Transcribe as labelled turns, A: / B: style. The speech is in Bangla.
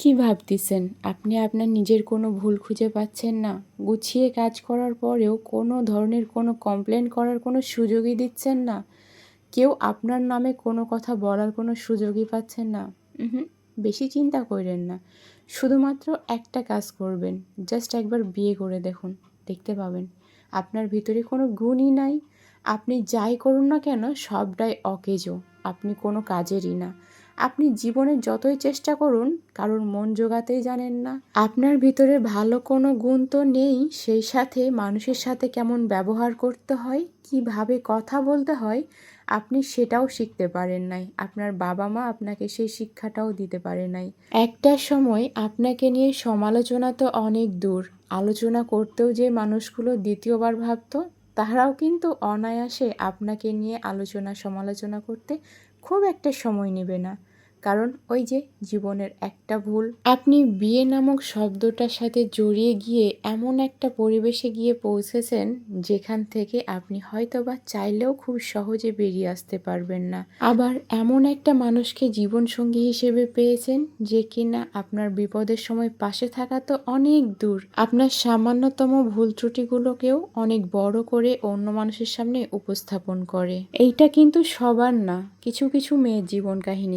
A: কি ভাবতেছেন? আপনি আপনার নিজের কোনো ভুল খুঁজে পাচ্ছেন না? গুছিয়ে কাজ করার পরেও কোনো ধরনের কোনো কমপ্লেন করার কোনো সুযোগই দিচ্ছেন না? কেউ আপনার নামে কোনো কথা বলার কোনো সুযোগই পাচ্ছেন না? উহুম, বেশি চিন্তা কইরেন না। শুধুমাত্র একটা কাজ করবেন। জাস্ট একবার বিয়ে করে দেখুন। দেখতে পাবেন। আপনার ভিতরে কোনো গুণই নাই। আপনি যাই করুন না কেন সবটাই অকেজো। আপনি কোনো কাজেরই না। আপনি জীবনে যতই চেষ্টা করুন কারোর মন জোগাতেই জানেন না। আপনার ভিতরে ভালো কোনো গুণ তো নেই, সেই সাথে মানুষের সাথে কেমন ব্যবহার করতে হয়, কিভাবে কথা বলতে হয় আপনি সেটাও শিখতে পারেন নাই। আপনার বাবা মা আপনাকে সেই শিক্ষাটাও দিতে পারে নাই। একটা সময় আপনাকে নিয়ে সমালোচনা তো অনেক দূর, আলোচনা করতেও যে মানুষগুলো দ্বিতীয়বার ভাবতো তারাও কিন্তু অনায়াসে আপনাকে নিয়ে আলোচনা সমালোচনা করতে খুব একটা সময় নেবে না। কারণ ওই যে জীবনের একটা ভুল, আপনি বিয়ে নামক শব্দটার সাথে জড়িয়ে গিয়ে এমন একটা পরিবেশে গিয়ে পৌঁছেছেন যেখান থেকে আপনি হয়তোবা চাইলেও খুব সহজে বেরিয়ে আসতে পারবেন না। আবার এমন একটা মানুষকে জীবনসঙ্গী হিসেবে পেয়েছেন যে কিনা আপনার বিপদের সময় পাশে থাকা তো অনেক দূর, আপনার সামান্যতম ভুল ত্রুটিগুলোকেও অনেক বড় করে অন্য মানুষের সামনে উপস্থাপন করে। এইটা কিন্তু সবার না, কিছু কিছু মেয়ের জীবন কাহিনী।